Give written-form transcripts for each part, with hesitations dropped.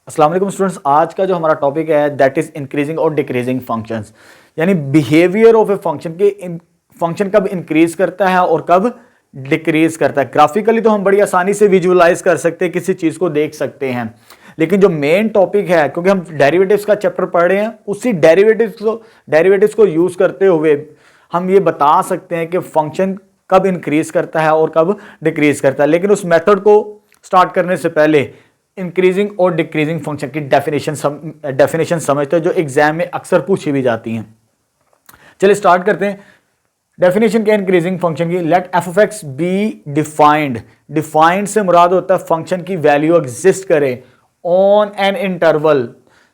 अस्सलाम वालेकुम स्टूडेंट्स, आज का जो हमारा टॉपिक है दैट इज इंक्रीजिंग और डिक्रीजिंग फंक्शंस, यानी बिहेवियर ऑफ ए फंक्शन के फंक्शन कब इंक्रीज करता है और कब डिक्रीज करता है। ग्राफिकली तो हम बड़ी आसानी से विजुअलाइज कर सकते हैं, किसी चीज को देख सकते हैं, लेकिन जो मेन टॉपिक है, क्योंकि हम डेरिवेटिव्स का चैप्टर पढ़ रहे हैं, उसी डेरिवेटिव्स को यूज करते हुए हम ये बता सकते हैं कि फंक्शन कब इंक्रीज करता है और कब डिक्रीज करता है। लेकिन उस मेथड को स्टार्ट करने से पहले इंक्रीजिंग और डिक्रीजिंग फंक्शन की डेफिनेशन समझते हैं, जो एग्जाम में अक्सर पूछी भी जाती हैं। चलिए स्टार्ट करते हैं। डेफिनेशन क्या है इंक्रीजिंग फंक्शन की? Let f of x be defined. Defined से मुराद होता है फंक्शन की वैल्यू एग्जिस्ट करे ऑन एन इंटरवल।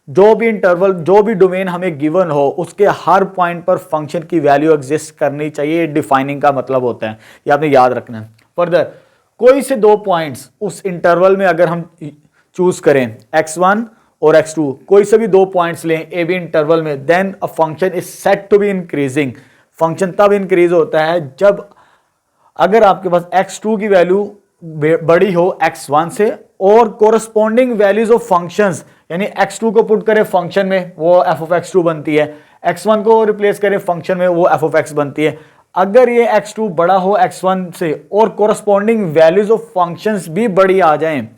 जो भी डोमेन हमें गिवन हो, उसके हर पॉइंट पर फंक्शन की वैल्यू एग्जिस्ट करनी चाहिए। डिफाइनिंग का मतलब होता है, ये आपने याद रखना है। फर्दर, कोई से दो पॉइंट्स उस इंटरवल में अगर हम चूज करें x1 और x2, कोई से भी दो पॉइंट्स लें ए बी इंटरवल में, then a function is set to be increasing. Function तब इंक्रीज होता है जब अगर आपके पास x2 की वैल्यू बड़ी हो x1 से और कोरस्पॉन्डिंग वैल्यूज ऑफ फंक्शंस, यानी x2 को पुट करें फंक्शन में, वो f ऑफ x2 बनती है, x1 को रिप्लेस करें फंक्शन में, वो f ऑफ x बनती है। अगर ये x2 बड़ा हो x1 से और कोरस्पॉन्डिंग वैल्यूज ऑफ फंक्शंस भी बड़ी आ जाएं,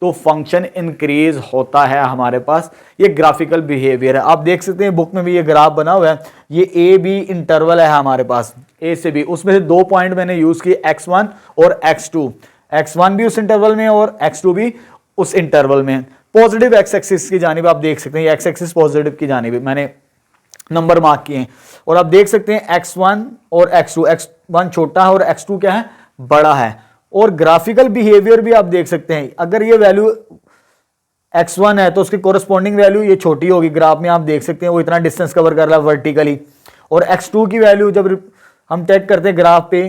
तो फंक्शन इंक्रीज होता है हमारे पास। ये ग्राफिकल बिहेवियर है, आप देख सकते हैं बुक में भी ये ग्राफ बना हुआ है। ये ए बी इंटरवल है हमारे पास, ए से बी, उसमें से दो पॉइंट मैंने यूज किए x1 और x2। x1 भी उस इंटरवल में और x2 भी उस इंटरवल में। पॉजिटिव एक्स एक्सिस की जानिब आप देख सकते हैं, एक्स एक्सिस पॉजिटिव की जानिब मैंने नंबर मार्क किए हैं, और आप देख सकते हैं x1 और x2, x1 छोटा है और x2 क्या है, बड़ा है। और ग्राफिकल बिहेवियर भी आप देख सकते हैं, अगर ये वैल्यू x1 है तो उसकी कोरस्पॉन्डिंग वैल्यू ये छोटी होगी। ग्राफ में आप देख सकते हैं वो इतना डिस्टेंस कवर कर रहा है वर्टिकली, और x2 की वैल्यू जब हम टेक करते हैं ग्राफ पे,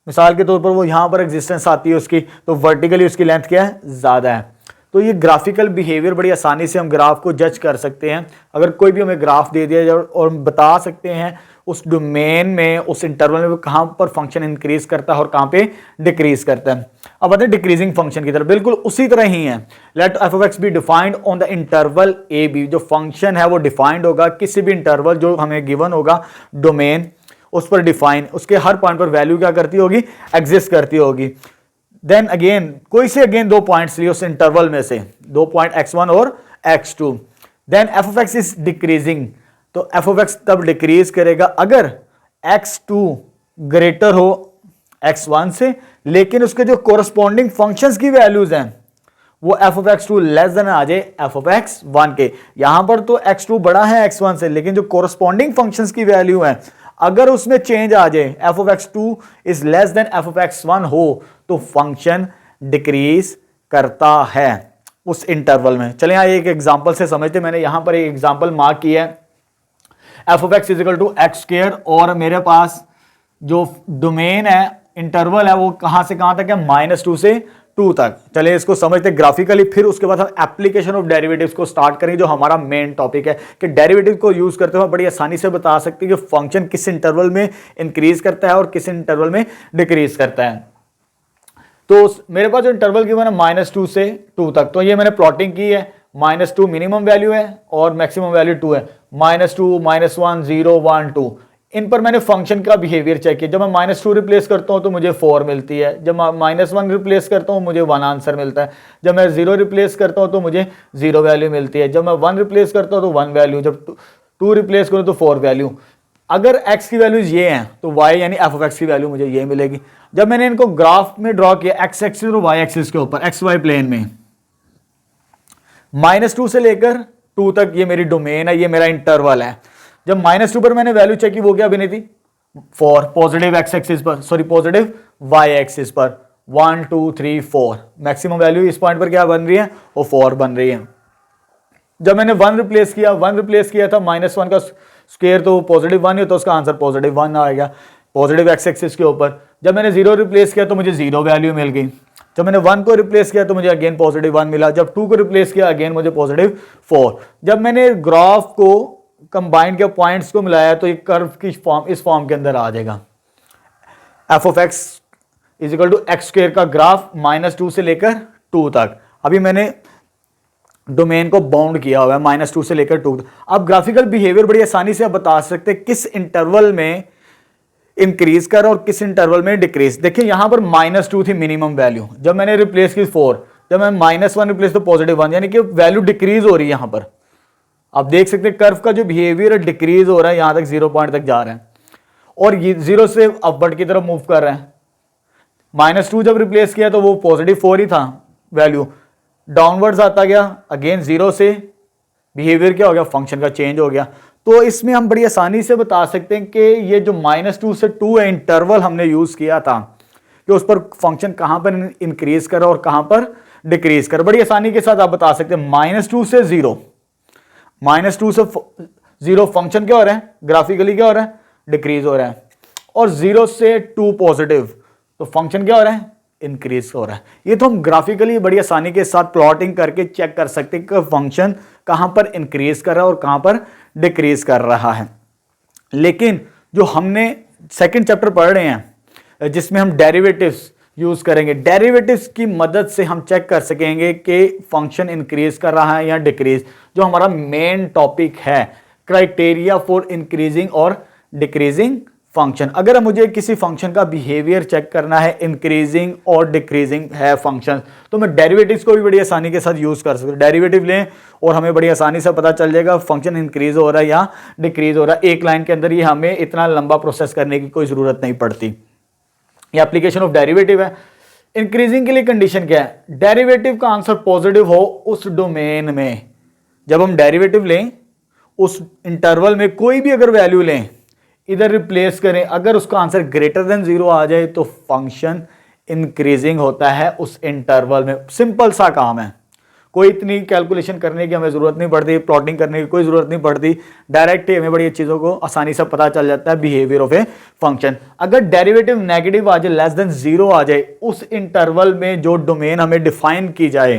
मिसाल के तौर पर वो यहां पर एग्जिस्टेंस आती है उसकी, तो वर्टिकली उसकी लेंथ क्या है, ज्यादा है। तो ये ग्राफिकल बिहेवियर बड़ी आसानी से हम ग्राफ को जज कर सकते हैं। अगर कोई भी हमें ग्राफ दे दिया जाए और हम बता सकते हैं उस डोमेन में, उस इंटरवल में कहां पर फंक्शन इंक्रीज करता है और कहां पे डिक्रीज करता है। अब आते हैं डिक्रीजिंग फंक्शन की तरफ, बिल्कुल उसी तरह ही है। Let f of x be defined on the interval A B. जो फंक्शन है वो डिफाइंड होगा किसी भी इंटरवल जो हमें गिवन होगा डोमेन, उस पर डिफाइन, उसके हर पॉइंट पर वैल्यू क्या करती होगी, एग्जिस्ट करती होगी। देन अगेन कोई से अगेन दो पॉइंट्स लिए उस इंटरवल में से, दो पॉइंट x1 और x2। Then f of x is decreasing, तो f ऑफ x तब डिक्रीज करेगा अगर x2 ग्रेटर हो x1 से, लेकिन उसके जो कोरस्पॉन्डिंग फंक्शंस की वैल्यूज हैं वो f of x2 less than आ जाए f ऑफ x1 के। यहां पर तो x2 बड़ा है x1 से, लेकिन जो कोरस्पॉन्डिंग फंक्शंस की वैल्यू है अगर उसमें चेंज आ जाए, f of x2 is less than f of x1 हो, तो फंक्शन डिक्रीज करता है उस इंटरवल में। चलिए यहां एक एग्जांपल से समझते हैं। मैंने यहां पर एक एग्जांपल मार्क किया है, f of x is equal to x square, और मेरे पास जो डोमेन है, इंटरवल है, वो कहां से कहां तक है, -2 से 2 तक। चलिए इसको समझते हैं ग्राफिकली, फिर उसके बाद हम एप्लीकेशन ऑफ डेरिवेटिव्स को स्टार्ट करेंगे, जो हमारा मेन टॉपिक है कि डेरिवेटिव को यूज करते हुए बड़ी आसानी से बता सकते हैं कि फंक्शन किस इंटरवल में इंक्रीज करता है और किस इंटरवल में डिक्रीज करता है। तो मेरे पास जो इंटरवल गिवन है -2 से 2 तक, तो ये मैंने प्लॉटिंग की है। -2 मिनिमम वैल्यू है और मैक्सिमम वैल्यू 2 है। -2, -1, 0, 1, 2, इन पर मैंने फंक्शन का बिहेवियर चेक किया। जब मैं -2 रिप्लेस करता हूं तो मुझे 4 मिलती है, जब मैं -1 रिप्लेस करता हूं मुझे 1 आंसर मिलता है, जब मैं 0 रिप्लेस करता हूं तो मुझे 0 वैल्यू मिलती है, जब मैं 1 रिप्लेस करता हूं तो 1 वैल्यू, जब 2 रिप्लेस करूं तो 4 वैल्यू। अगर x की वैल्यूज ये हैं तो y यानी f ऑफ x की वैल्यू मुझे ये मिलेगी। जब मैंने इनको ग्राफ में ड्रॉ किया x एक्सिस और y एक्सिस के ऊपर, xy प्लेन में, -2 से लेकर 2 तक ये मेरी डोमेन है, ये मेरा इंटरवल है। जब -2 पर मैंने वैल्यू चेक की, वो क्या बनी थी, 4, पॉजिटिव x एक्सिस पर, सॉरी पॉजिटिव y एक्सिस पर, 1, 2, 3, 4। मैक्सिमम वैल्यू इस पॉइंट पर क्या बन रही है, वो 4 बन रही है। जब मैंने 1 रिप्लेस किया था, -1 का स्क्वायर तो पॉजिटिव 1 ही होता है, उसका आंसर पॉजिटिव 1 आएगा पॉजिटिव एक्स एक्सिस के ऊपर। जब मैंने 0 रिप्लेस किया तो मुझे 0 वैल्यू मिल गई। जब मैंने 1 को रिप्लेस किया तो मुझे अगेन पॉजिटिव 1 मिला। जब 2 को रिप्लेस किया अगेन मुझे पॉजिटिव 4। जब मैंने ग्राफ को कंबाइन किया, पॉइंट्स को मिलाया, तो ये कर्व की फॉर्म इस फॉर्म के अंदर आ जाएगा। f of x is equal to x square का ग्राफ -2 से लेकर 2 तक। अभी मैंने डोमेन को बाउंड किया हुआ है -2 से लेकर 2। अब ग्राफिकल बिहेवियर बड़ी आसानी से आप बता सकते हैं किस इंटरवल में इंक्रीज कर और किस इंटरवल में डिक्रीज। देखिए यहां पर -2 थी मिनिमम वैल्यू, जब मैंने रिप्लेस की 4, जब मैं -1 रिप्लेस तो +1, यानी कि वैल्यू डिक्रीज हो रही है। यहां पर आप देख सकते हैं कर्व का जो बिहेवियर है डिक्रीज हो रहा है, यहां तक 0 पॉइंट तक जा रहा है और ये 0 से अपवर्ड की तरफ मूव कर रहा है। -2 जब रिप्लेस किया तो वो +4 ही था वैल्यू, डाउनवर्ड्स आता गया, अगेन 0 से बिहेवियर क्या हो गया, फंक्शन का चेंज हो गया। तो इसमें हम बड़ी आसानी से बता सकते हैं कि ये जो -2 से 2 है इंटरवल हमने यूज किया था कि उस पर फंक्शन कहां पर इंक्रीज कर और कहां पर डिक्रीज कर। बड़ी आसानी के साथ आप बता सकते हैं -2 से 0, -2 से 0 फंक्शन क्या हो रहा है, ग्राफिकली क्या हो रहा है, डिक्रीज हो रहा है, और 0 से 2 पॉजिटिव तो फंक्शन क्या हो रहा है, इंक्रीज हो रहा है। ये तो हम ग्राफिकली बड़ी आसानी के साथ प्लॉटिंग करके चेक कर सकते हैं कि फंक्शन कहां पर इंक्रीज कर रहा है और कहां पर डिक्रीज कर रहा है। लेकिन जो हमने सेकंड चैप्टर पढ़ रहे हैं जिसमें हम डेरिवेटिव्स यूज करेंगे, डेरिवेटिव्स की मदद से हम चेक कर सकेंगे कि फंक्शन इंक्रीज कर रहा है या डिक्रीज। जो हमारा मेन टॉपिक है क्राइटेरिया फॉर इंक्रीजिंग और डिक्रीजिंग फंक्शन। अगर मुझे किसी फंक्शन का बिहेवियर चेक करना है, इंक्रीजिंग और डिक्रीजिंग है फंक्शन, तो मैं डेरिवेटिव्स को भी बड़ी आसानी के साथ यूज कर सकता हूं। डेरिवेटिव लें और हमें बड़ी आसानी से पता चल जाएगा फंक्शन इंक्रीज हो रहा है या डिक्रीज हो रहा है। एक लाइन के अंदर ही हमें इतना लंबा प्रोसेस करने की कोई जरूरत नहीं पड़ती। ये एप्लीकेशन ऑफ डेरिवेटिव है। इंक्रीजिंग के लिए कंडीशन क्या है, डेरिवेटिव का आंसर पॉजिटिव हो उस डोमेन में। जब हम डेरिवेटिव लें उस इंटरवल में कोई भी अगर वैल्यू लें, इधर रिप्लेस करें, अगर उसका आंसर ग्रेटर देन 0 आ जाए तो फंक्शन इंक्रीजिंग होता है उस इंटरवल में। सिंपल सा काम है, कोई इतनी कैलकुलेशन करने की हमें जरूरत नहीं पड़ती, प्लॉटिंग करने की कोई जरूरत नहीं पड़ती, डायरेक्ट ही हमें बड़ी चीजों को आसानी से पता चल जाता है बिहेवियर ऑफ ए फंक्शन। अगर डेरिवेटिव नेगेटिव आ जाए, लेस देन 0 आ जाए उस इंटरवल में जो डोमेन हमें डिफाइन की जाए,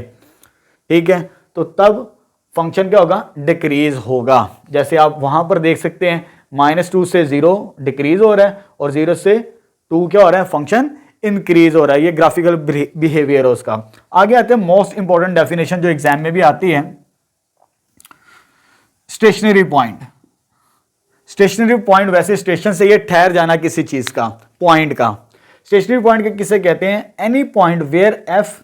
ठीक है, तो तब फंक्शन क्या होगा, डिक्रीज होगा। जैसे आप वहां पर देख सकते हैं -2 से 0 डिक्रीज हो रहा है और 0 से 2 क्या हो रहा है, फंक्शन इंक्रीज हो रहा है। ये ग्राफिकल बिहेवियर है उसका। आगे आते हैं मोस्ट इंपॉर्टेंट डेफिनेशन जो एग्जाम में भी आती है, स्टेशनरी पॉइंट। स्टेशनरी पॉइंट वैसे स्टेशन से ये ठहर जाना किसी चीज का, पॉइंट का। स्टेशनरी पॉइंट किसे कहते हैं, any point where f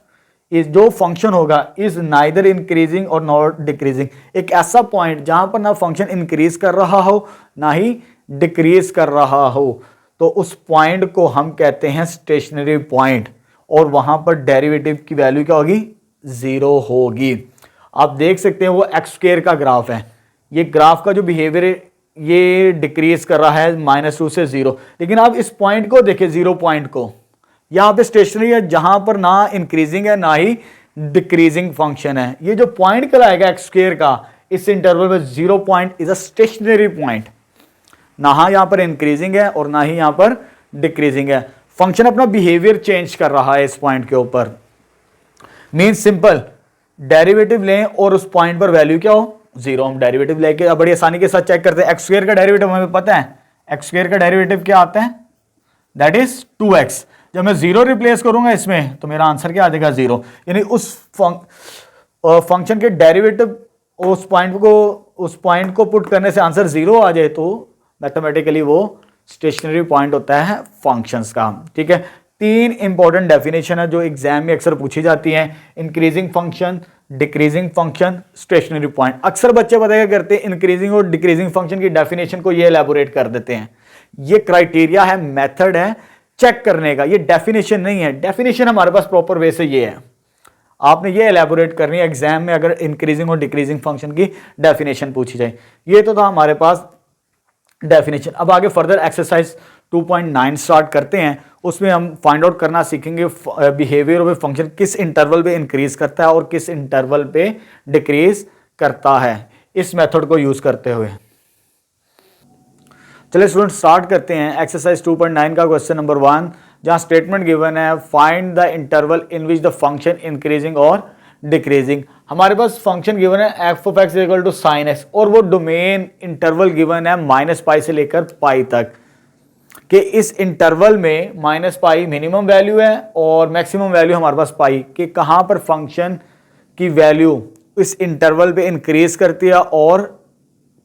is, जो फंक्शन होगा, इज नाइदर इंक्रीजिंग और नॉट डिक्रीजिंग। एक ऐसा पॉइंट जहां पर ना फंक्शन इंक्रीज कर रहा हो ना ही डिक्रीज कर रहा हो, तो उस पॉइंट को हम कहते हैं स्टेशनरी पॉइंट, और वहां पर डेरिवेटिव की वैल्यू क्या होगी, 0 होगी। आप देख सकते हैं वो x² का ग्राफ है, ये ग्राफ का जो बिहेवियर है ये डिक्रीज कर रहा है -2 से 0। लेकिन आप इस पॉइंट को देखिए, 0 पॉइंट को, यहां पे स्टेशनरी है जहां पर ना इंक्रीजिंग है ना ही डिक्रीजिंग फंक्शन है। ये जो पॉइंट कहलाएगा x² का, इस इंटरवल में 0 point is a stationary point. ना यहां पर इंक्रीजिंग है और ना ही यहां पर डिक्रीजिंग है, फंक्शन अपना बिहेवियर चेंज कर रहा है इस पॉइंट के ऊपर। मीन सिंपल, डेरिवेटिव लें और उस पॉइंट पर वैल्यू क्या हो, 0। हम डेरिवेटिव लेके अब बड़ी आसानी के साथ चेक करते हैं। x² का डेरिवेटिव हमें पता है, x² का डेरिवेटिव क्या आता है, दैट इज 2x। जब मैं 0 रिप्लेस करूंगा इसमें तो मेरा आंसर क्या आ जाएगा, 0। यानी उस फंक्शन के डेरिवेटिव उस पॉइंट को पुट करने से आंसर 0 आ जाए तो मैथमेटिकली वो स्टेशनरी पॉइंट होता है फंक्शंस का। ठीक है, 3 इंपॉर्टेंट डेफिनेशन है जो एग्जाम में अक्सर पूछी जाती हैं, increasing function, decreasing function, stationary point. अक्सर बच्चे पता क्या करते हैं, इंक्रीजिंग और डिक्रीजिंग फंक्शन की डेफिनेशन को ये एलैबोरेट कर देते हैं। ये क्राइटेरिया है, मेथड है चेक करने का, ये डेफिनेशन नहीं है। डेफिनेशन हमारे पास प्रॉपर वे से ये है, आपने ये एलैबोरेट करनी है एग्जाम में अगर इंक्रीजिंग और डिक्रीजिंग फंक्शन की डेफिनेशन पूछी जाए। ये तो था हमारे पास डेफिनेशन। अब आगे फर्दर एक्सरसाइज 2.9 स्टार्ट करते हैं, उसमें हम फाइंड आउट करना सीखेंगे बिहेवियर ऑफ ए फंक्शन किस इंटरवल पे इंक्रीज करता है और किस इंटरवल पे डिक्रीज करता है, इस मेथड को यूज करते हुए। चलिए स्टूडेंट स्टार्ट करते हैं एक्सरसाइज 2.9 का क्वेश्चन नंबर 1, जहां स्टेटमेंट गिवन है find the interval in which the function increasing और डिक्रीजिंग। हमारे पास फंक्शन गिवन है f of x equal to sine x, और वो डोमेन इंटरवल गिवन है -π से लेकर π तक, कि इस इंटरवल में -π मिनिमम वैल्यू है और मैक्सिमम वैल्यू हमारे पास π, कि कहां पर फंक्शन की वैल्यू इस इंटरवल पे इंक्रीज करती है और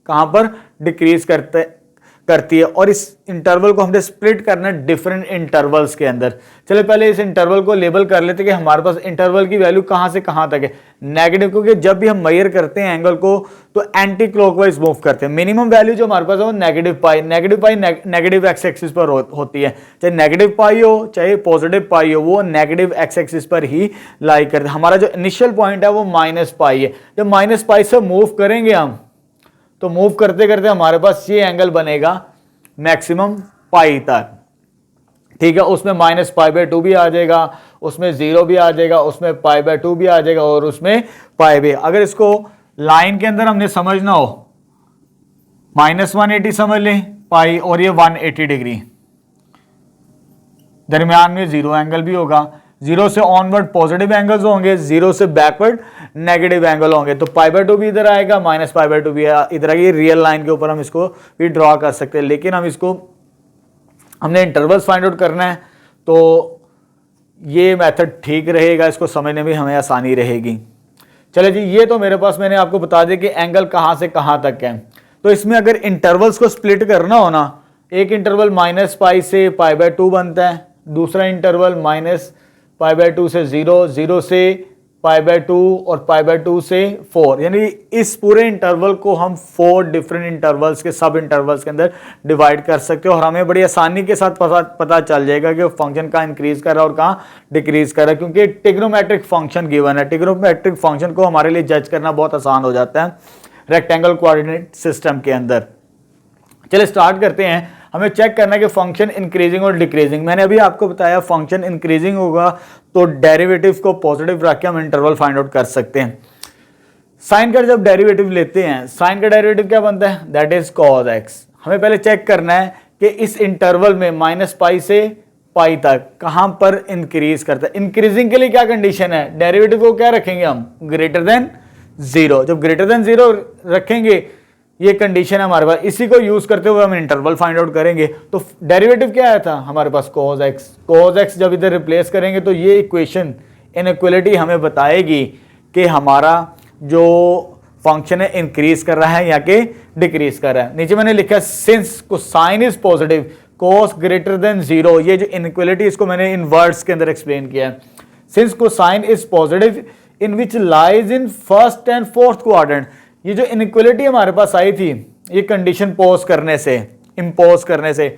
कहां पर डिक्रीज करती है। और इस इंटरवल को हमने स्प्लिट करना है डिफरेंट इंटरवल्स के अंदर। चलो पहले इस इंटरवल को लेबल कर लेते कि हमारे पास इंटरवल की वैल्यू कहां से कहां तक है। नेगेटिव, क्योंकि जब भी हम मेजर करते हैं एंगल को तो एंटी क्लॉकवाइज मूव करते हैं। मिनिमम वैल्यू जो हमारे पास है वो नेगेटिव पाई नेगेटिव एक्स एक्सिस पर होती है। चाहे नेगेटिव पाई हो चाहे पॉजिटिव पाई हो, वो नेगेटिव एक्स एक्सिस पर ही लाई करते हैं। हमारा जो इनिशियल पॉइंट है वो माइनस पाई है। जब माइनस पाई से मूव करेंगे हम तो मूव करते करते हमारे पास ये एंगल बनेगा मैक्सिमम पाई तक, ठीक है। उसमें माइनस पाई बाय 2 भी आ जाएगा, उसमें 0 भी आ जाएगा, उसमें पाई बाय 2 भी आ जाएगा और उसमें पाई भी। अगर इसको लाइन के अंदर हमने समझना हो, -180 समझ लें पाई और ये 180 डिग्री, दरमियान में 0 एंगल भी होगा। 0 से ऑनवर्ड पॉजिटिव एंगल्स होंगे, 0 से बैकवर्ड नेगेटिव एंगल होंगे। तो पाई बाय 2 भी इधर आएगा, माइनस पाई बाय 2 भी इधर आएगी। रियल लाइन के ऊपर हम इसको भी ड्रॉ कर सकते हैं, लेकिन हमने इंटरवल्स फाइंड आउट करना है तो ये मेथड ठीक रहेगा, इसको समझने में हमें आसानी रहेगी। चले जी, ये तो मेरे पास मैंने आपको बता दिया कि एंगल कहां से कहां तक है। तो इसमें अगर इंटरवल्स को स्प्लिट करना हो ना, एक इंटरवल माइनस पाई से पाई बाय 2 बनता है, दूसरा इंटरवल माइनस पाई बाय 2 से 0, 0 से पाई बाय 2 और पाई बाय 2 से 4, यानी इस पूरे इंटरवल को हम 4 डिफरेंट इंटरवल्स के सब इंटरवल्स के अंदर डिवाइड कर सकते हो और हमें बड़ी आसानी के साथ पता चल जाएगा कि फंक्शन कहाँ इंक्रीज कर रहा है और कहाँ डिक्रीज कर रहा है, क्योंकि ट्रिग्नोमेट्रिक फंक्शन गिवन है। ट्रिग्नोमेट्रिक फंक्शन को हमारे लिए जज करना बहुत आसान हो जाता है रेक्टेंगल कोऑर्डिनेट सिस्टम के अंदर। चलिए स्टार्ट करते हैं। हमें चेक करना है कि फंक्शन इंक्रीजिंग और डिक्रीजिंग। मैंने अभी आपको बताया फंक्शन इंक्रीजिंग होगा तो डेरिवेटिव को पॉजिटिव रख के हम इंटरवल फाइंड आउट कर सकते हैं। साइन का जब डेरिवेटिव लेते हैं, साइन का डेरिवेटिव क्या बनता है, दैट इज cos x। हमें पहले चेक करना है कि इस इंटरवल में माइनस पाई से पाई तक कहां पर इंक्रीज करता है। इंक्रीजिंग के लिए क्या कंडीशन है, डेरिवेटिव को क्या रखेंगे हम, ग्रेटर देन 0। जब ग्रेटर देन 0 रखेंगे, ये कंडीशन है हमारे पास, इसी को यूज करते हुए हम इंटरवल फाइंड आउट करेंगे। तो डेरिवेटिव क्या आया था हमारे पास, cos x। cos x जब इधर रिप्लेस करेंगे तो ये इक्वेशन इनइक्वालिटी हमें बताएगी कि हमारा जो फंक्शन है इंक्रीज कर रहा है या कि डिक्रीज कर रहा है। नीचे मैंने लिखा since cosine is positive cos greater than 0, ये जो इनइक्वालिटी इसको मैंने इन वर्ड्स के अंदर एक्सप्लेन किया है। Since cosine is positive in which lies in first and fourth quadrant, ये जो इनइक्वालिटी हमारे पास आई थी, ये कंडीशन इम्पोज करने से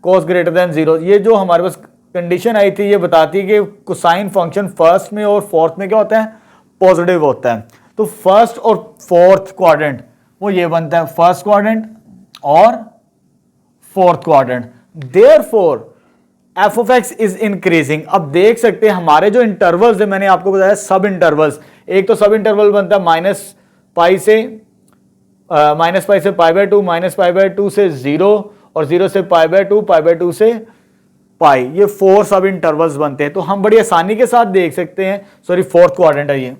cos ग्रेटर देन 0, ये जो हमारे पास कंडीशन आई थी ये बताती है कि कोसाइन फंक्शन फर्स्ट में और फोर्थ में क्या होता है, पॉजिटिव होता है। तो फर्स्ट और फोर्थ क्वाड्रेंट वो ये बनता है, फर्स्ट क्वाड्रेंट और fourth quadrant. Therefore f of x is increasing. अब देख सकते हैं हमारे जो इंटरवल्स है, मैंने आपको बताया सब इंटरवल्स, एक तो सब इंटरवल बनता है माइनस पाई से pi by 2, minus pi by 2 से 0 और 0 से पाई बाय 2, पाई बाय 2 से पाई, ये 4 सब इंटरवल्स बनते हैं। तो हम बड़ी आसानी के साथ देख सकते हैं, सॉरी फोर्थ क्वाड्रेंट है ये,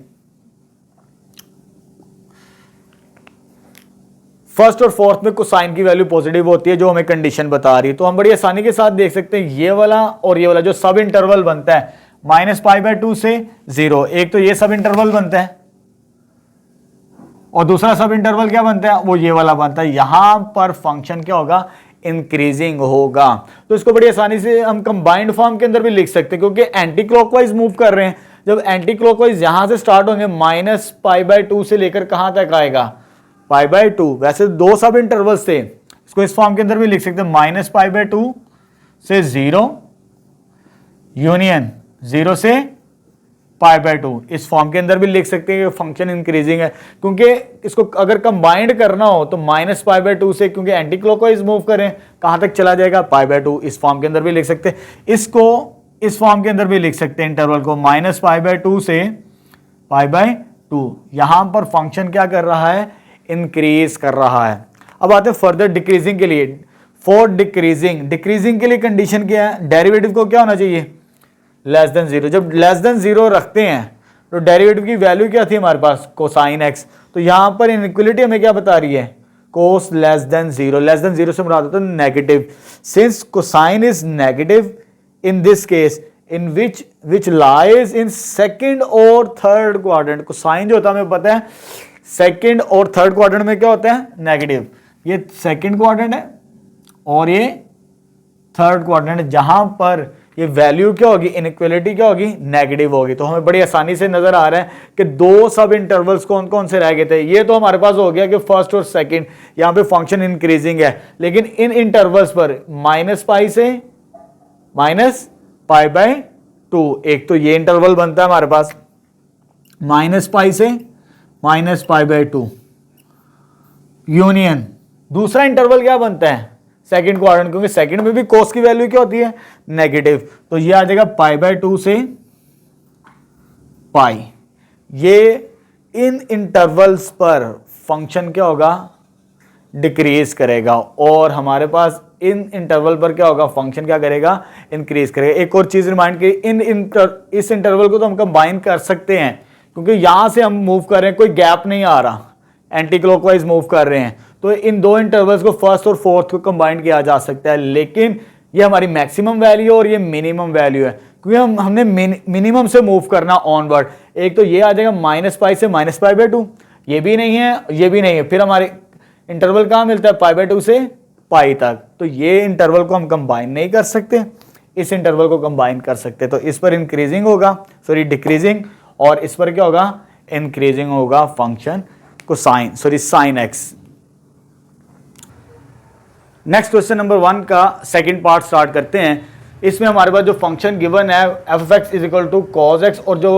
फर्स्ट और फोर्थ में कोसाइन की वैल्यू पॉजिटिव होती है जो हमें कंडीशन बता रही है। तो हम बड़ी आसानी के साथ देख सकते हैं ये वाला और ये वाला जो सब इंटरवल बनता है माइनस पाई बाय 2 से 0, एक तो ये सब इंटरवल बनता है और दूसरा सब इंटरवल क्या बनता है, वो ये वाला बनता है। यहां पर फंक्शन क्या होगा, इंक्रीजिंग होगा। तो इसको बड़ी आसानी से हम कंबाइंड फॉर्म के अंदर भी लिख सकते हैं, क्योंकि एंटी क्लॉकवाइज मूव कर रहे हैं। जब एंटी क्लॉकवाइज यहां से स्टार्ट होंगे माइनस पाई बाय 2 से लेकर कहां तक आएगा, पाई बाय 2। वैसे 2 सब इंटरवल्स थे, इसको इस फॉर्म के अंदर भी लिख सकते हैं, माइनस पाई बाय 2 से 0 यूनियन 0 से पाई बाय 2, इस फॉर्म के अंदर भी लिख सकते हैं कि फंक्शन इंक्रीजिंग है। क्योंकि इसको अगर कंबाइंड करना हो तो माइनस पाई बाय 2 से, क्योंकि एंटी क्लॉकवाइज मूव करें, कहां तक चला जाएगा, पाई बाय 2, इस फॉर्म के अंदर भी लिख सकते हैं। इसको इस फॉर्म के अंदर भी लिख सकते हैं इंटरवल को, माइनस पाई बाय 2 से पाई बाय 2। यहां पर फंक्शन क्या कर रहा है, इंक्रीज कर रहा है। अब आते हैं फर्दर डिक्रीजिंग के लिए। फॉर डिक्रीजिंग के लिए कंडीशन क्या है, डेरिवेटिव को क्या होना चाहिए, लेस देन 0। जब लेस देन 0 रखते हैं तो डेरिवेटिव की वैल्यू क्या थी हमारे पास, कोसाइन x। तो यहां पर इनइक्वालिटी हमें क्या बता रही है, cos less than 0। Less than 0 से मुराद होता है negative. Since cosine is negative in this case, in which lies in second और थर्ड क्वाड्रेंट। कोसाइन जो होता है हमें पता है सेकंड और थर्ड क्वाड्रेंट में क्या होता है, नेगेटिव। ये सेकंड क्वाड्रेंट है और ये थर्ड क्वाड्रेंट, जहां पर ये वैल्यू क्या होगी, इनइक्वालिटी क्या होगी, नेगेटिव होगी। तो हमें बड़ी आसानी से नजर आ रहा है कि दो सब इंटरवल्स कौन कौन से रह गए थे। ये तो हमारे पास हो गया कि फर्स्ट और सेकंड, यहां पे फंक्शन इंक्रीजिंग है, लेकिन इन इंटरवल्स पर -π से -π/2, एक तो ये इंटरवल बनता है हमारे पास -π से -π/2 यूनियन। दूसरा इंटरवल क्या बनता है, सेकंड क्वाड्रेंट, क्योंकि सेकंड में भी कोस की वैल्यू क्या होती है, नेगेटिव। तो ये आ जाएगा π/2 से π। ये इन इंटरवल्स पर फंक्शन क्या होगा, डिक्रीज करेगा, और हमारे पास इन इंटरवल पर क्या होगा, फंक्शन क्या करेगा, इंक्रीज करेगा। एक और चीज रिमाइंड की, इस इंटरवल को तो हम कंबाइन कर सकते हैं, क्योंकि यहां से हम मूव कर रहे हैं, कोई गैप नहीं आ रहा, एंटी क्लॉकवाइज मूव कर रहे हैं। तो इन दो इंटरवल्स को फर्स्ट और फोर्थ को कंबाइन किया जा सकता है, लेकिन ये हमारी मैक्सिमम वैल्यू और ये मिनिमम वैल्यू है, क्योंकि हमने मिनिमम से मूव करना ऑनवर्ड। एक तो ये आ जाएगा -π से -π/2, ये भी नहीं है, ये भी नहीं है, फिर हमारे इंटरवल कहां मिलता है, π/2 से π तक। तो ये इंटरवल को हम कंबाइन नहीं कर सकते, इस इंटरवल को कंबाइन कर सकते। तो इस पर इंक्रीजिंग होगा, सॉरी डिक्रीजिंग, और इस पर क्या होगा, इंक्रीजिंग होगा function cosine, sorry sine x. Next question number 1 का सेकंड पार्ट स्टार्ट करते हैं। इसमें हमारे पास जो फंक्शन गिवन है f(x) = cos x, और जो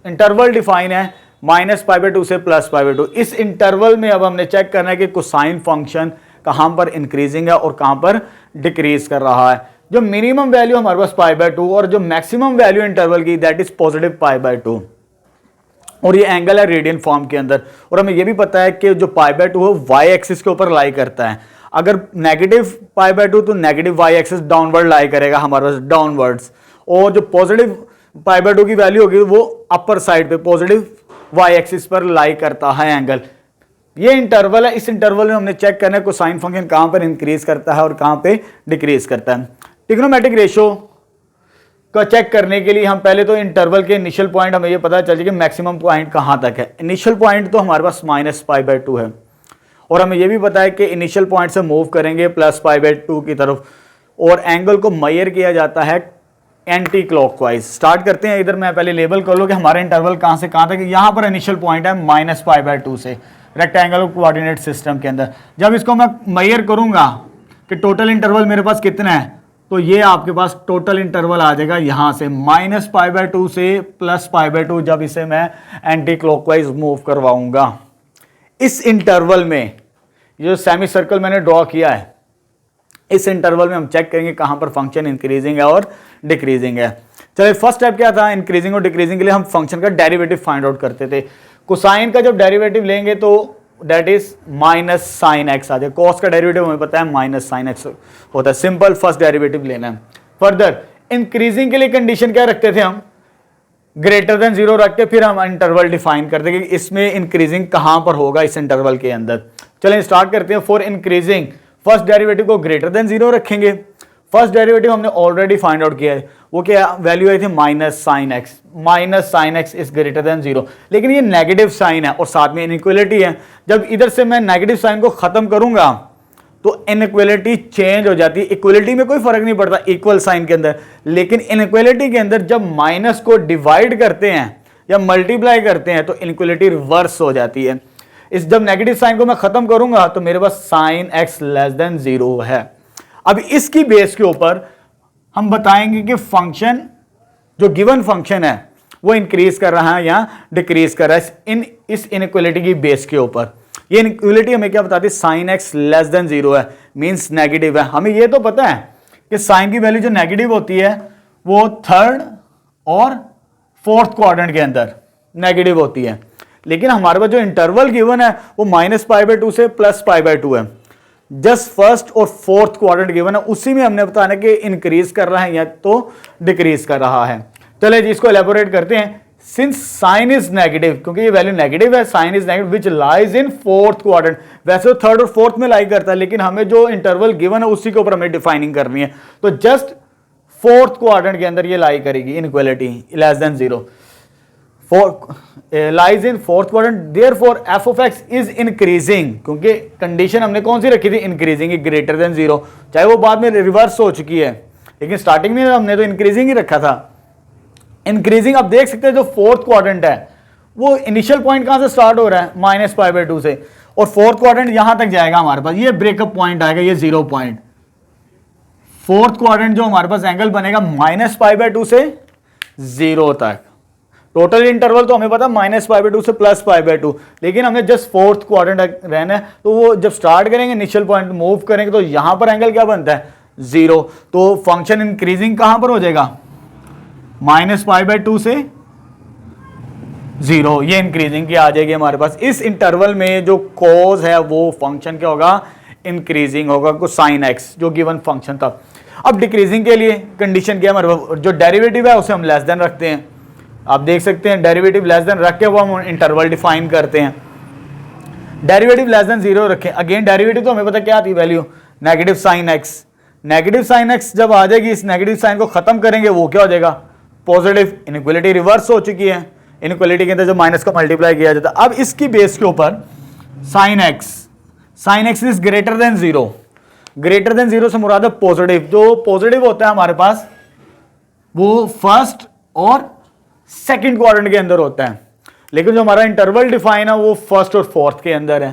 इंटरवल डिफाइन है -π/2 से +π/2। इस इंटरवल में अब हमने चेक करना है कि कोसाइन फंक्शन कहां पर इंक्रीजिंग है और कहां पर डिक्रीज कर रहा है। जो मिनिमम वैल्यू हमारे पास π/2 और जो मैक्सिमम वैल्यू इंटरवल की दैट इज पॉजिटिव π/2, और ये एंगल है रेडियन फॉर्म के अंदर। और हमें ये भी पता है कि जो π/2 है वाई एक्सिस के ऊपर लाई करता है। अगर नेगेटिव π/2 तो नेगेटिव वाई एक्सिस डाउनवर्ड लाई करेगा हमारे पास, डाउनवर्ड्स, और जो पॉजिटिव π/2 की वैल्यू होगी वो अपर साइड पे पॉजिटिव वाई एक्सिस पर लाई करता है एंगल। ये इंटरवल है, इस इंटरवल में हमने चेक करना है कोसाइन फंक्शन कहां पर इंक्रीज करता है और कहां पे डिक्रीज करता है। ट्रिग्नोमेट्रिक रेशियो का चेक करने के लिए हम पहले तो इंटरवल के इनिशियल पॉइंट हमें ये पता चल जाए कि मैक्सिमम पॉइंट कहां तक है। इनिशियल पॉइंट तो हमारे पास -π/2 है, और हमें ये भी पता है कि इनिशियल पॉइंट से मूव करेंगे +π/2 की तरफ, और एंगल को मेजर किया जाता है एंटी क्लॉकवाइज। स्टार्ट करते हैं, इधर मैं पहले लेबल कर लो कि हमारा इंटरवल कहां से कहां तक। यहां पर इनिशियल पॉइंट है -π/2 से रेक्टेंगल कोऑर्डिनेट सिस्टम के अंदर। जब इसको मैं मेजर करूंगा कि टोटल इंटरवल मेरे पास कितना है, तो ये आपके पास टोटल इंटरवल आ जाएगा यहां से -π/2 से +π/2, जब इसे मैं एंटी क्लॉकवाइज मूव करवाऊंगा। इस इंटरवल में जो सेमी सर्कल मैंने ड्रॉ किया है, इस इंटरवल में हम चेक करेंगे कहां पर फंक्शन इंक्रीजिंग है और डिक्रीजिंग है। चलिए, फर्स्ट स्टेप क्या था, इंक्रीजिंग और डिक्रीजिंग के लिए हम फंक्शन का डेरिवेटिव फाइंड आउट करते थे। कोसाइन का जब डेरिवेटिव लेंगे तो दैट इज -sin x आ जाए। कॉस का डेरिवेटिव हमें पता है -sin x होता है, सिंपल फर्स्ट डेरिवेटिव लेना है। फर्दर इंक्रीजिंग के लिए कंडीशन क्या रखते थे हम, ग्रेटर देन 0 रख के फिर हम इंटरवल डिफाइन करते हैं कि इसमें इंक्रीजिंग कहां पर होगा इस इंटरवल के अंदर। चलें स्टार्ट करते हैं। फॉर इंक्रीजिंग फर्स्ट डेरिवेटिव को ग्रेटर देन 0 रखेंगे। फर्स्ट डेरिवेटिव हमने ऑलरेडी फाइंड आउट किया है, वो क्या वैल्यू आई थी -sin x। -sin x is greater than 0, लेकिन ये नेगेटिव साइन है और साथ में इनइक्वालिटी है। जब इधर से मैं नेगेटिव साइन को खत्म करूंगा तो इनइक्वालिटी चेंज हो जाती है। इक्वलिटी में कोई फर्क नहीं पड़ता इक्वल साइन के अंदर, लेकिन इनइक्वालिटी के अंदर जब माइनस को डिवाइड करते हैं या मल्टीप्लाई करते हैं तो इनइक्वालिटी रिवर्स हो जाती है। इस जब नेगेटिव साइन को मैं खत्म करूंगा तो मेरे पास sin x लेस देन 0 है। अब इसकी बेस के ऊपर हम बताएंगे कि फंक्शन जो गिवन फंक्शन है वो इंक्रीज कर रहा है या डिक्रीज कर रहा है इस इनइक्वालिटी की बेस के ऊपर। ये इनइक्वालिटी हमें क्या बताती है, sin x लेस देन 0 है, मींस नेगेटिव है। हमें ये तो पता है कि साइन की वैल्यू जो नेगेटिव होती है वो थर्ड और फोर्थ क्वाड्रेंट के अंदर नेगेटिव होती है, लेकिन हमारे पास जो इंटरवल गिवन है वो -π/2 से +π/2 है। जस्ट फर्स्ट और फोर्थ क्वाड्रेंट गिवन है, उसी में हमने बताना कि इंक्रीज कर रहा है या तो डिक्रीज कर रहा है। चलिए जी इसको एलैबोरेट करते हैं। सिंस साइन इज नेगेटिव, क्योंकि ये वैल्यू नेगेटिव है, sine is negative which lies in fourth quadrant. वैसे तो थर्ड और फोर्थ में लाई करता है, लेकिन हमें जो इंटरवल गिवन है उसी के ऊपर हमें डिफाइनिंग करनी है। तो जस्ट फोर्थ क्वाड्रेंट के अंदर ये लाई करेगी inequality less than 0, lies in fourth quadrant, therefore F of x is increasing, क्योंकि कंडीशन हमने कौन सी रखी थी, इंक्रीजिंग ग्रेटर देन 0, चाहे वो बाद में रिवर्स हो चुकी है, लेकिन स्टार्टिंग में हमने तो इंक्रीजिंग ही रखा था। इंक्रीजिंग आप देख सकते हैं जो फोर्थ क्वाड्रेंट है वो इनिशियल पॉइंट कहां से स्टार्ट हो रहा है, -π/2 से, और फोर्थ क्वाड्रेंट यहां तक जाएगा हमारे पास, ये ब्रेकअप पॉइंट आएगा, ये 0 पॉइंट। फोर्थ क्वाड्रेंट जो हमारे पास एंगल बनेगा -π/2 से 0 तक। टोटल इंटरवल तो हमें पता -π/2 से +π/2, लेकिन हमने जस्ट फोर्थ क्वाड्रेंट रहना है, तो वो जब स्टार्ट करेंगे इनिशियल पॉइंट मूव करेंगे तो यहां पर एंगल क्या बनता है, 0। तो फंक्शन इंक्रीजिंग कहां पर हो जाएगा, -π/2 से 0, ये इंक्रीजिंग की आ जाएगी हमारे पास। इस इंटरवल में जो कॉज है वो फंक्शन क्या होगा, इंक्रीजिंग होगा, कोसाइन एक्स जो गिवन फंक्शन था। अब डिक्रीजिंग के लिए कंडीशन क्या है हमारे पास, जो डेरिवेटिव है उसे हम लेस देन रखते हैं, आप देख सकते हैं डेरिवेटिव लेस देन रख के वो हम इंटरवल डिफाइन करते हैं। डेरिवेटिव लेस देन 0 रखें, अगेन डेरिवेटिव तो हमें पता क्या थी value, negative sine x. Negative sine x जब आ जाएगी, इस नेगेटिव साइन को खत्म करेंगे वो क्या हो जाएगा, पॉजिटिव। इनइक्वालिटी रिवर्स हो चुकी है, इनइक्वालिटी के अंदर जब माइनस का मल्टीप्लाई किया जाता है। अब इसकी बेस के ऊपर sine x is greater than 0, greater than 0 से मुराद है पॉजिटिव। जो पॉजिटिव होता है हमारे पास वो फर्स्ट और सेकंड क्वाड्रेंट के अंदर होता है, लेकिन जो हमारा इंटरवल डिफाइन है वो फर्स्ट और फोर्थ के अंदर है।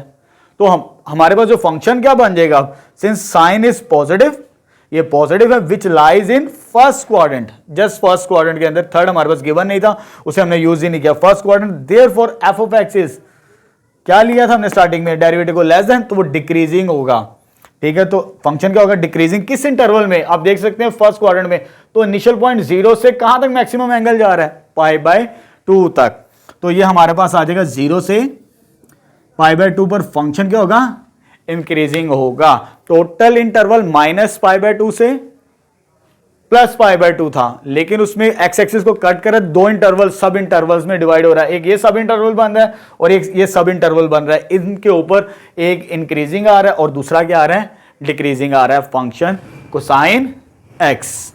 तो हमारे पास जो फंक्शन क्या बन जाएगा, सिंस साइन इज पॉजिटिव, ये पॉजिटिव है, विच lies in first quadrant, just first quadrant के अंदर, थर्ड हमारे पास गिवन नहीं था, उसे हमने यूज ही नहीं किया, first quadrant. Therefore F of x is, क्या लिया था हमने स्टार्टिंग में, डेरिवेटिव को लेस देन, तो वो डिक्रीजिंग होगा, ठीक है। तो फंक्शन क्या होगा, डिक्रीजिंग। किस इंटरवल में, आप देख सकते हैं फर्स्ट क्वाड्रेंट में, तो इनिशियल पॉइंट 0 से कहां तक मैक्सिमम एंगल जा रहा है, π/2 तक। तो ये हमारे पास आ जाएगा 0 से π/2 पर फंक्शन क्या होगा, इंक्रीजिंग होगा। टोटल इंटरवल -π/2 से +π/2 था, लेकिन उसमें एक्स एक्सिस को कट कर दो इंटरवल सब इंटरवल्स में डिवाइड हो रहा है, एक ये सब इंटरवल बन रहा है और एक ये सब इंटरवल बन रहा है। इनके ऊपर एक इंक्रीजिंग आ रहा है और दूसरा क्या आ रहा है, डिक्रीजिंग आ रहा है, function cosine x.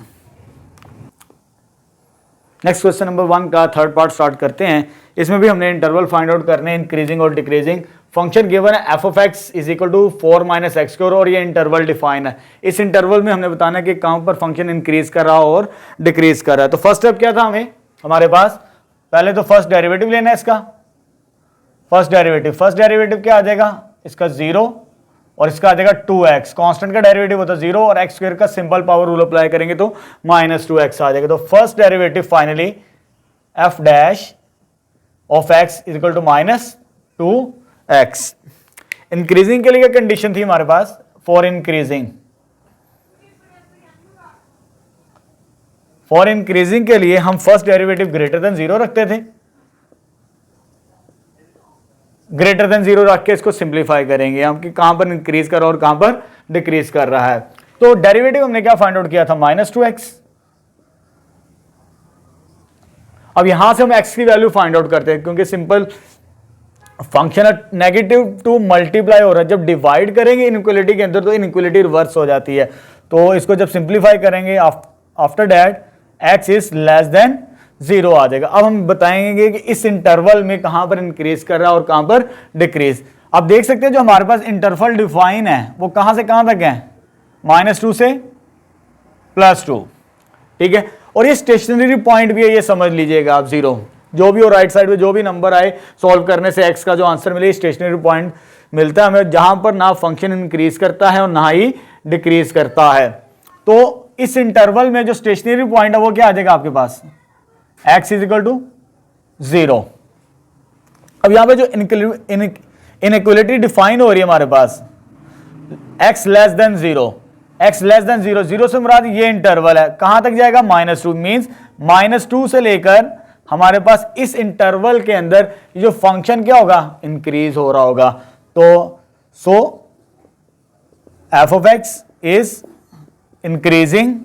Next question number 1 का थर्ड पार्ट स्टार्ट करते हैं। इसमें भी हमने इंटरवल फाइंड आउट करने हैं, इंक्रीजिंग और डिक्रीजिंग। फंक्शन गिवन है f of x is equal to 4 - x² और ये इंटरवल डिफाइन है। इस इंटरवल में हमने बताना है कि कहां पर फंक्शन इंक्रीज कर रहा है और डिक्रीज कर रहा है। तो फर्स्ट स्टेप क्या था हमारे पास, पहले तो फर्स्ट डेरिवेटिव लेना है इसका, फर्स्ट डेरिवेटिव क्या आ जाएगा, इसका 0 और इसका आ जाएगा 2x, कांस्टेंट का डेरिवेटिव होता है 0 और x² का सिंपल पावर रूल अप्लाई करेंगे तो -2x आ जाएगा। तो first derivative finally f dash of x is equal to -2x। Increasing के लिए क्या कंडीशन थी हमारे पास, फॉर इंक्रीजिंग के लिए हम फर्स्ट डेरिवेटिव ग्रेटर देन 0 रखते थे, ग्रेटर देन 0 रख के इसको सिंप्लीफाई करेंगे हम कि कहां पर इंक्रीज कर रहा है और कहां पर डिक्रीज कर रहा है। तो डेरिवेटिव हमने क्या फाइंड आउट किया था, -2x। अब यहां से हम x की वैल्यू फाइंड आउट करते हैं, क्योंकि सिंपल फंक्शन -2 मल्टीप्लाई हो रहा है, जब डिवाइड करेंगे इनइक्वालिटी के अंदर तो इनइक्वालिटी रिवर्स हो जाती है। तो इसको जब सिंप्लीफाई करेंगे after that x is less than 0 आ जाएगा। अब हम बताएंगे कि इस इंटरवल में कहां पर इंक्रीज कर रहा है और कहां पर डिक्रीज। आप देख सकते हैं जो हमारे पास इंटरवल डिफाइन है वो कहां से कहां तक है, -2 से +2, ठीक है। और ये स्टेशनरी पॉइंट भी है, ये समझ लीजिएगा आप, 0 जो भी हो राइट साइड में जो भी नंबर आए सॉल्व करने से x का जो आंसर मिले, स्टेशनरी पॉइंट मिलता है हमें, जहां पर ना फंक्शन इंक्रीज करता है और ना ही डिक्रीज करता है। तो इस इंटरवल में जो स्टेशनरी पॉइंट है वो क्या आ जाएगा आपके पास, x इज इक्वल टू 0। अब यहां पे जो इनइक्वालिटी डिफाइन हो रही है हमारे पास, x लेस देन 0, 0 से मुराद ये इंटरवल है, कहां तक जाएगा, -2, मींस -2 से लेकर हमारे पास इस इंटरवल के अंदर जो फंक्शन क्या होगा, इंक्रीज हो रहा होगा। तो F of x is increasing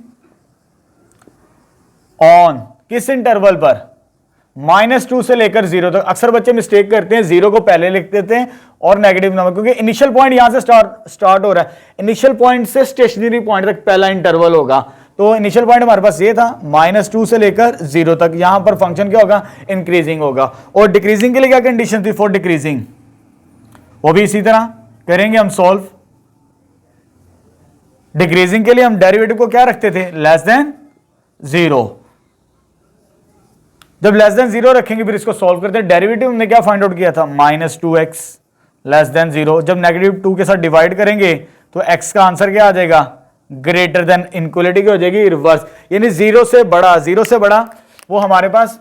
on किस इंटरवल पर, -2 से लेकर 0 तक। अक्सर बच्चे मिस्टेक करते हैं, 0 को पहले लिख देते हैं और नेगेटिव नंबर, क्योंकि इनिशियल पॉइंट यहां से स्टार्ट हो रहा है, इनिशियल पॉइंट से स्टेशनरी पॉइंट तक पहला इंटरवल होगा। तो इनिशियल पॉइंट हमारे पास ये था -2 से लेकर 0 तक, यहां पर फंक्शन क्या होगा, इंक्रीजिंग होगा। और डिक्रीजिंग के लिए क्या कंडीशन थी फॉर डिक्रीजिंग, वो भी इसी तरह करेंगे हम सॉल्व। डिक्रीजिंग के लिए हम डेरिवेटिव को क्या रखते थे, लेस देन 0। जब लेस देन 0 रखेंगे फिर इसको सॉल्व करते हैं। डेरिवेटिव हमने क्या फाइंड आउट किया था, -2x लेस देन 0। जब नेगेटिव 2 के साथ डिवाइड करेंगे तो x का आंसर क्या आ जाएगा, ग्रेटर देन, इनक्वलिटी की हो जाएगी रिवर्स, यानी 0 से बड़ा, 0 से बड़ा वो हमारे पास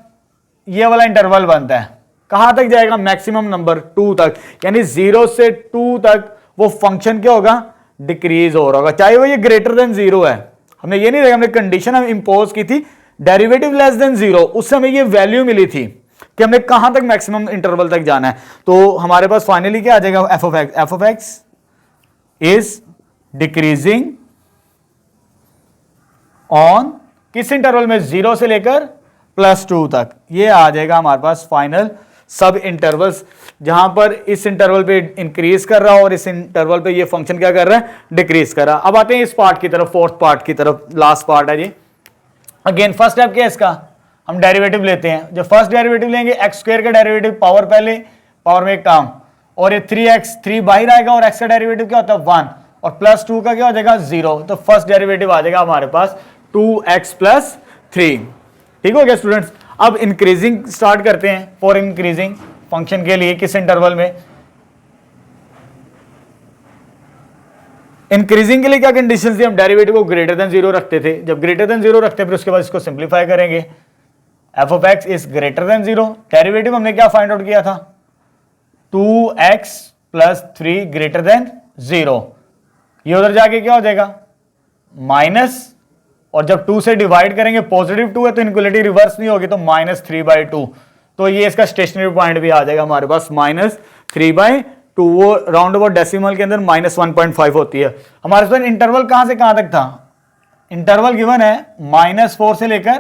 ये वाला इंटरवल बनता है। कहां तक जाएगा, मैक्सिमम नंबर 2 तक, यानी 0 से 2 तक वो फंक्शन क्या होगा, डिक्रीज हो रहा होगा, चाहे वो ये ग्रेटर देन 0 है। हमने ये नहीं देखा, हमने कंडीशन हम इंपोज की थी डेरिवेटिव लेस देन 0, उससे हमें ये वैल्यू मिली थी कि हमने कहां तक मैक्सिमम इंटरवल तक जाना है। तो हमारे पास फाइनली क्या आ जाएगा, F of x is decreasing on किस इंटरवल में, 0 से लेकर +2 तक। ये आ जाएगा हमारे पास फाइनल सब इंटरवल्स, जहां पर इस इंटरवल पे इंक्रीज कर रहा है और इस इंटरवल पे ये फंक्शन क्या कर रहा है, डिक्रीज कर रहा है। अब आते हैं इस पार्ट की तरफ, फोर्थ पार्ट की तरफ, लास्ट पार्ट है जी। अगेन फर्स्ट स्टेप क्या है इसका, हम डेरिवेटिव लेते हैं। जब फर्स्ट डेरिवेटिव लेंगे x² का डेरिवेटिव, पावर पहले, पावर में एक काम, और ये 3x, 3 बाहर आएगा और x का डेरिवेटिव क्या होता है 1, और +2 का क्या हो जाएगा 0। तो फर्स्ट डेरिवेटिव आ जाएगा हमारे पास 2x + 3। ठीक हो गया स्टूडेंट्स। अब इंक्रीजिंग स्टार्ट करते हैं, फॉर इंक्रीजिंग फंक्शन के लिए किस इंटरवल में, इंक्रीजिंग के लिए क्या कंडीशन थी, हम डेरिवेटिव को ग्रेटर देन 0 रखते थे। जब ग्रेटर देन 0 रखते हैं फिर उसके बाद इसको सिंप्लीफाई करेंगे, F of x is greater than 0। Derivative हमने क्या फाइंड आउट किया था, 2x + 3 ग्रेटर देन 0। ये उधर जाके क्या हो जाएगा माइनस, और जब 2 से डिवाइड करेंगे, पॉजिटिव 2 है तो इनक्वलिटी रिवर्स नहीं होगी, तो -3/2। तो ये इसका स्टेशनरी पॉइंट भी आ जाएगा हमारे पास -3/2। वो राउंड अबाउट डेसिमल के अंदर -1.5 होती है। हमारे पास इंटरवल कहां से कहां तक था, इंटरवल गिवन है -4 से लेकर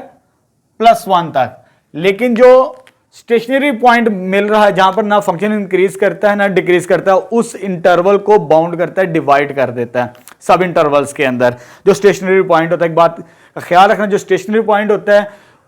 +1 तक, लेकिन जो स्टेशनरी पॉइंट मिल रहा है जहां पर ना फंक्शन इंक्रीज करता है ना डिक्रीज करता है, उस इंटरवल को बाउंड करता है, डिवाइड कर देता है सब इंटरवल्स के अंदर। जो स्टेशनरी पॉइंट होता है, एक बात का ख्याल रखना, जो स्टेशनरी पॉइंट होता है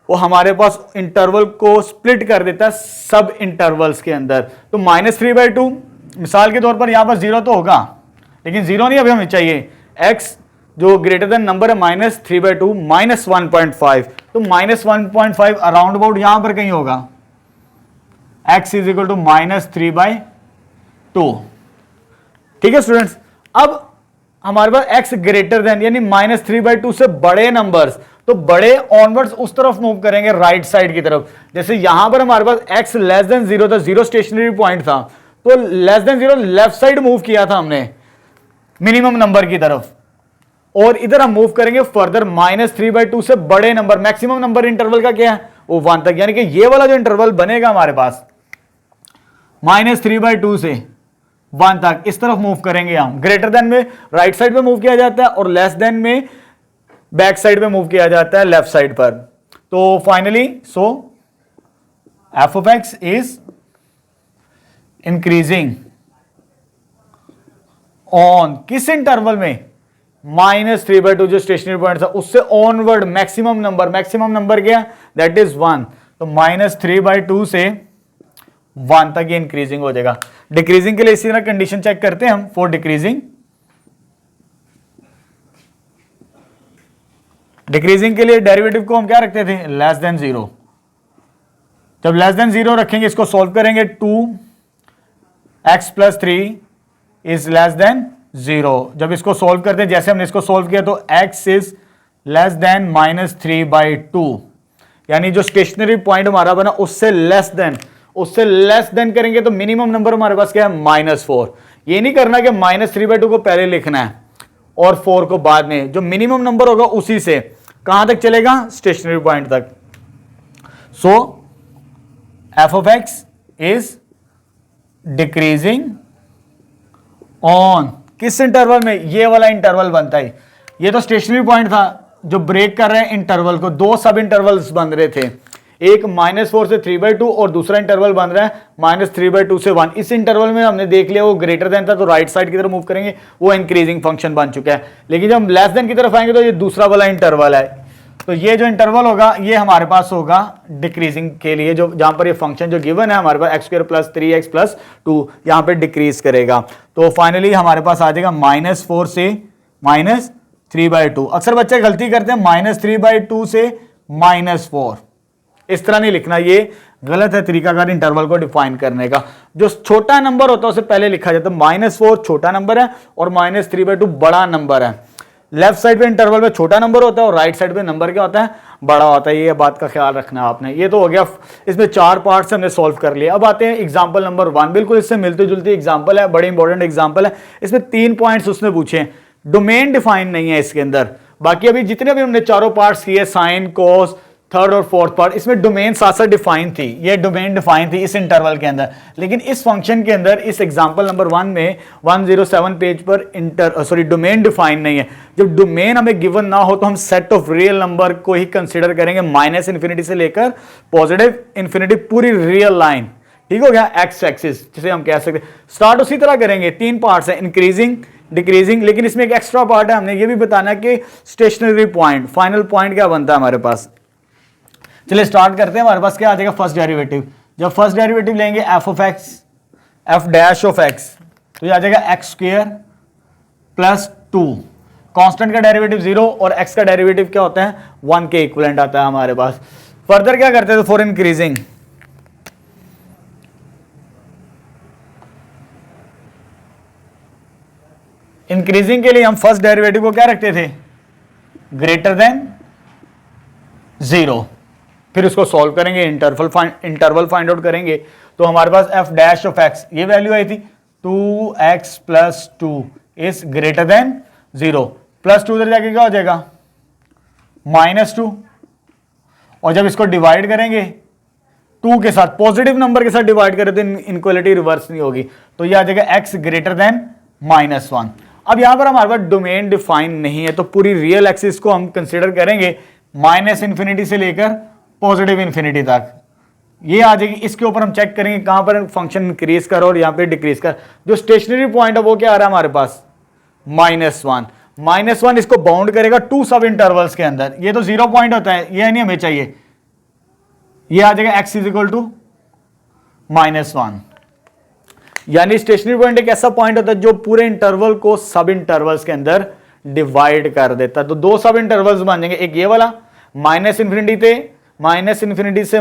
वो हमारे पास इंटरवल को स्प्लिट कर देता है सब इंटरवल्स के अंदर। तो -3/2 मिसाल के तौर पर यहां पर 0 तो होगा, लेकिन 0 नहीं अभी हमें चाहिए, x जो ग्रेटर देन नंबर है -3/2 -1.5, तो -1.5 अराउंड अबाउट यहां पर कहीं होगा, x इज इक्वल टू -3/2। ठीक है स्टूडेंट्स। अब हमारे पास x ग्रेटर देन यानी -3/2 से बड़े नंबर्स, तो बड़े ऑनवर्ड्स उस तरफ मूव करेंगे राइट साइड की तरफ। जैसे यहां पर हमारे पास x लेस देन 0 था, 0 स्टेशनरी पॉइंट था, तो less than 0 left side move किया था हमने मिनिमम नंबर की तरफ, और इधर हम मूव करेंगे फर्दर -3/2 से बड़े नंबर, मैक्सिमम नंबर इंटरवल का क्या है वो 1 तक, यानी कि ये वाला जो इंटरवल बनेगा हमारे पास -3/2 से 1 तक, इस तरफ मूव करेंगे हम। ग्रेटर देन में राइट साइड पे मूव किया जाता है और लेस देन में बैक साइड पे मूव किया जाता है लेफ्ट साइड पर। तो finally so F of x is increasing on किस इंटरवल में, -3/2 जो स्टेशनरी पॉइंट था उससे ऑनवर्ड मैक्सिमम नंबर क्या, दैट इज 1। तो -3/2 से 1 तक ये इंक्रीजिंग हो जाएगा। डिक्रीजिंग के लिए इसी तरह कंडीशन चेक करते हैं हम, फॉर डिक्रीजिंग के लिए डेरिवेटिव को हम क्या रखते थे, लेस देन 0। जब लेस देन 0 रखेंगे, इसको सोल्व करेंगे, 2x + 3 इज लेस देन 0। जब इसको सोल्व करते हैं, जैसे हमने इसको सोल्व किया, तो x इज लेस देन -3/2, यानी जो स्टेशनरी पॉइंट हमारा बना उससे लेस देन करेंगे तो मिनिमम नंबर हमारे पास क्या है -4। ये नहीं करना कि -3/2 को पहले लिखना है और 4 को बाद में, जो मिनिमम नंबर होगा उसी से कहां तक चलेगा, स्टेशनरी पॉइंट तक। So F of x is decreasing on किस इंटरवल में, ये वाला इंटरवल बनता है। ये तो स्टेशनरी पॉइंट था जो ब्रेक कर रहे हैं इंटरवल को, 2 सब इंटरवल्स बन रहे थे, एक -4 से 3/2 और दूसरा इंटरवल बन रहा है -3/2 से 1। इस इंटरवल में हमने देख लिया वो ग्रेटर देन था तो राइट साइड की तरफ मूव करेंगे, वो इंक्रीजिंग फंक्शन बन चुका है। लेकिन जब हम लेस देन की तरफ आएंगे तो ये दूसरा वाला इंटरवल है, तो ये जो इंटरवल होगा ये हमारे पास होगा डिक्रीजिंग के लिए, जो जहां पर ये फंक्शन जो गिवन है हमारे पास x² + 3x + 2 यहां पे डिक्रीज करेगा। तो फाइनली हमारे पास आ जाएगा -4 से -3/2। अक्सर बच्चे गलती करते हैं -3/2 से -4, इस तरह नहीं लिखना, ये गलत है तरीकाकार इंटरवल को डिफाइन करने का। जो छोटा नंबर होता है उसे पहले लिखा जाता है, -4 छोटा नंबर है और -3/2 बड़ा नंबर है। लेफ्ट साइड पे इंटरवल में छोटा नंबर होता है और राइट साइड पे नंबर क्या होता है, बड़ा होता है। ये बात का ख्याल रखना है आपने। ये तो हो गया, इसमें 4 पार्ट से हमने सॉल्व कर लिया। अब आते हैं एग्जांपल नंबर 1, बिल्कुल इससे मिलती जुलती एग्जांपल है, बड़ी इंपॉर्टेंट एग्जांपल है। इसमें 3 पॉइंट्स उसने पूछे, डोमेन डिफाइन नहीं है इसके अंदर। बाकी अभी जितने भी हमने चारों पार्ट्स किए, साइन, कोस, थर्ड और फोर्थ पार्ट, इसमें डोमेन साथ साथ डिफाइन थी, ये डोमेन डिफाइन थी इस इंटरवल के अंदर। लेकिन इस फंक्शन के अंदर, इस एग्जांपल नंबर 1 में 107 पेज पर डोमेन डिफाइन नहीं है। जब डोमेन हमें गिवन ना हो तो हम सेट ऑफ रियल नंबर को ही कंसीडर करेंगे, -∞ से लेकर +∞, पूरी रियल लाइन। ठीक हो गया, एक्स एक्सिस जिसे हम कह सकते हैं। स्टार्ट उसी तरह करेंगे, 3 पार्ट्स है, इंक्रीजिंग, डिक्रीजिंग। लेकिन इसमें एक एक्स्ट्रा पार्ट है, हमने ये भी बताना कि स्टेशनरी पॉइंट, फाइनल पॉइंट क्या बनता है हमारे पास। चलिए स्टार्ट करते हैं। हमारे पास क्या आ जाएगा, फर्स्ट डेरिवेटिव। जब फर्स्ट डेरिवेटिव लेंगे f' तो ये आ जाएगा x² + 2। कांस्टेंट का डेरिवेटिव 0 और x का डेरिवेटिव क्या होता है, 1 के इक्विवेलेंट आता है हमारे पास। फर्दर क्या करते हैं, तो फॉर इंक्रीजिंग, इंक्रीजिंग के लिए हम फर्स्ट डेरिवेटिव को क्या रखते थे, ग्रेटर देन 0। फिर उसको सॉल्व करेंगे, इंटरवल फाइंड आउट करेंगे। तो हमारे पास f' ये वैल्यू आई थी 2x + 2 इज ग्रेटर देन 0। +2 उधर जाके क्या हो जाएगा, -2। और जब इसको डिवाइड करेंगे 2 के साथ, पॉजिटिव नंबर के साथ डिवाइड करें तो इनइक्वालिटी रिवर्स नहीं होगी, तो ये आ जाएगा x ग्रेटर देन -1। अब यहां पर हमारे पास डोमेन डिफाइन नहीं है, तो पूरी रियल एक्सिस को हम कंसीडर करेंगे -∞ से लेकर +∞ तक। ये आ जाएगी, इसके ऊपर हम चेक करेंगे कहां पर फंक्शन इंक्रीज कर और यहां पे डिक्रीज कर। जो स्टेशनरी पॉइंट है वो क्या आ रहा है हमारे पास, -1। -1 इसको बाउंड करेगा 2 सब इंटरवल्स के अंदर। ये तो 0 पॉइंट होता है, ये नहीं हमें चाहिए। ये आ जाएगा x = -1। यानी स्टेशनरी पॉइंट एक ऐसा पॉइंट होता है जो पूरे इंटरवल को सब इंटरवल्स के अंदर डिवाइड कर देता है। तो 2 सब इंटरवल्स बन जाएंगे, एक ये वाला -∞ से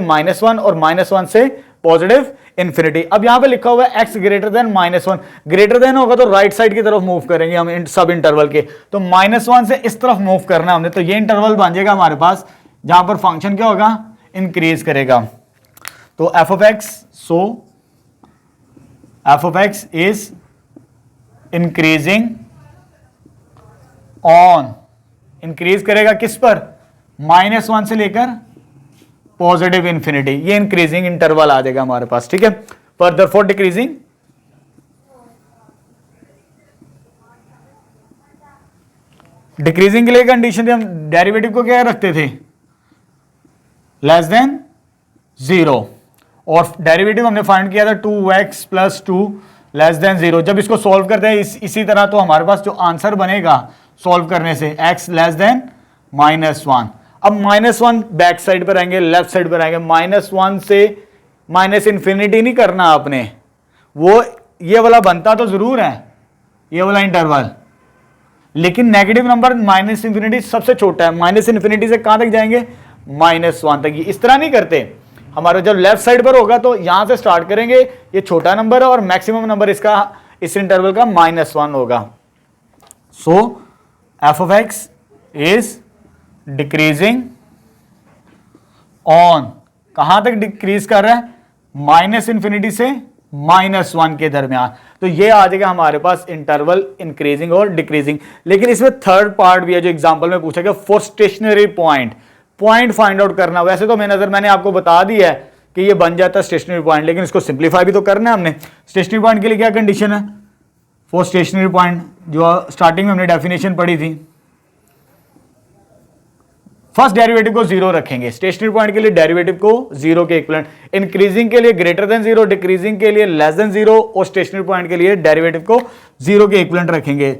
-1 और -1 से +∞। अब यहां पे लिखा हुआ है x greater than -1। Greater than होगा तो राइट साइड की तरफ मूव करेंगे हम सब इंटरवल के, तो -1 से इस तरफ मूव करना है हमने। तो ये इंटरवल बन जाएगा हमारे पास जहां पर फंक्शन क्या होगा, इंक्रीज करेगा। तो f(x) is increasing on, increase करेगा किस पर, -1 से लेकर +∞। ये इंक्रीजिंग इंटरवल आ जाएगा हमारे पास। ठीक है, फर्दर फॉर डिक्रीजिंग, डिक्रीजिंग के लिए कंडीशन हम डेरिवेटिव को क्या रखते थे, <0 और डेरिवेटिव हमने फाइंड किया था 2x + 2 <0। जब इसको सॉल्व करते हैं इसी तरह, तो हमारे पास जो आंसर बनेगा सॉल्व करने से x <-1। अब -1 बैक साइड पर आएंगे, लेफ्ट साइड पर आएंगे। -1 से -∞ नहीं करना आपने, वो ये वाला बनता तो जरूर है, ये वाला इंटरवल, लेकिन नेगेटिव नंबर -∞ सबसे छोटा है। -∞ से कहां तक जाएंगे, -1 तक। इस तरह नहीं करते हमारा। जब लेफ्ट साइड पर होगा तो यहां से स्टार्ट करेंगे, ये छोटा नंबर है और मैक्सिमम नंबर इसका इस इंटरवल का -1 होगा। सो f(x) इज डिक्रीजिंग ऑन, कहां तक डिक्रीज कर रहा है, -∞ से -1 के दरमियान। तो ये आ जाएगा हमारे पास इंटरवल इंक्रीजिंग और डिक्रीजिंग। लेकिन इसमें थर्ड पार्ट भी है जो एग्जांपल में पूछा गया, for stationary point find out करना। वैसे तो मैंने आपको बता दिया है कि ये बन जाता है स्टेशनरी पॉइंट, लेकिन इसको सिंप्लीफाई भी तो करना है हमने। स्टेशनरी पॉइंट के लिए क्या कंडीशन है, फॉर स्टेशनरी पॉइंट जो स्टार्टिंग में हमने डेफिनेशन पढ़ी थी, फर्स्ट डेरिवेटिव को 0 रखेंगे, स्टेशनरी पॉइंट के लिए डेरिवेटिव को 0 के इक्विवेलेंट, इंक्रीजिंग के लिए ग्रेटर देन 0, डिक्रीजिंग के लिए लेस देन 0 और स्टेशनरी पॉइंट के लिए डेरिवेटिव को 0 के इक्विवेलेंट रखेंगे।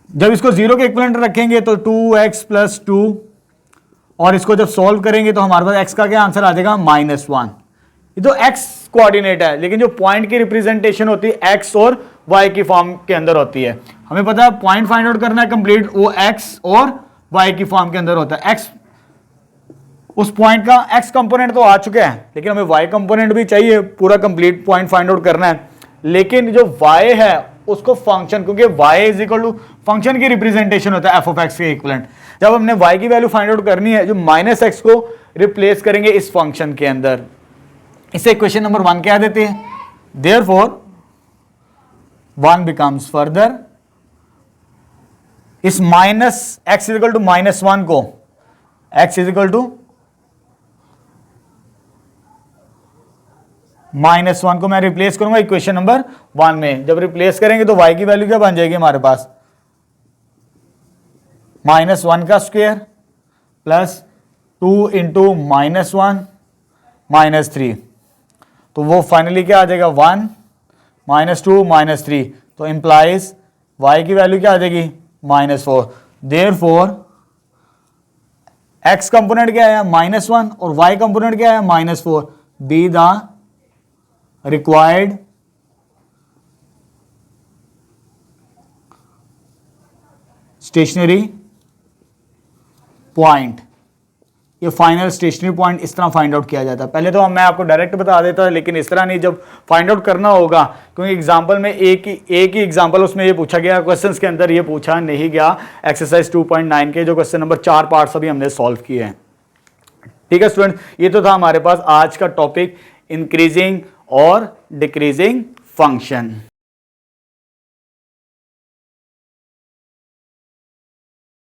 जब इसको 0 के इक्विवेलेंट रखेंगे तो 2x प्लस 2, और इसको जब सॉल्व करेंगे तो हमारे पास x का क्या आंसर आ जाएगा -1। ये तो x कोऑर्डिनेट है, लेकिन जो पॉइंट की रिप्रेजेंटेशन होती है x और y की फॉर्म के अंदर होती है। हमें पता है पॉइंट फाइंड आउट करना है कंप्लीट, वो x और y की फॉर्म के अंदर होता है। x उस पॉइंट का x कंपोनेंट तो आ चुका है, लेकिन हमें y कंपोनेंट भी चाहिए, पूरा कंप्लीट पॉइंट फाइंड आउट करना है। लेकिन जो y है उसको फंक्शन, क्योंकि y is equal to function की रिप्रेजेंटेशन होता है f ऑफ x के इक्विवेलेंट। जब हमने y की वैल्यू फाइंड आउट करनी है, जो -x को रिप्लेस करेंगे इस फंक्शन के अंदर, इसे इक्वेशन नंबर 1 क्या देते हैं। देयरफॉर 1 बिकम्स फर्दर, इस -x इज इक्वल टू -1 को x इज इक्वल टू -1 को मैं रिप्लेस करूंगा इक्वेशन नंबर 1 में। जब रिप्लेस करेंगे तो y की वैल्यू क्या बन जाएगी हमारे पास, -1 का स्क्वायर प्लस 2 इंटू -1 -3, तो वो फाइनली क्या आ जाएगा 1 -2 -3, तो इंप्लाइज y की वैल्यू क्या आ जाएगी -4। देयरफॉर x कंपोनेंट क्या है -1 और y कंपोनेंट क्या है -4, be the required stationary point. ये फाइनल स्टेशनरी पॉइंट इस तरह फाइंड आउट किया जाता है। पहले तो मैं आपको डायरेक्ट बता देता, लेकिन इस तरह नहीं, जब फाइंड आउट करना होगा, क्योंकि एग्जांपल में एक ही एग्जांपल उसमें ये पूछा गया, क्वेश्चंस के अंदर ये पूछा नहीं गया। एक्सरसाइज 2.9 के जो क्वेश्चन नंबर 4 पार्ट्स अभी हमने सॉल्व किए हैं। ठीक है स्टूडेंट, ये तो था हमारे पास आज का टॉपिक, इंक्रीजिंग और डिक्रीजिंग फंक्शन।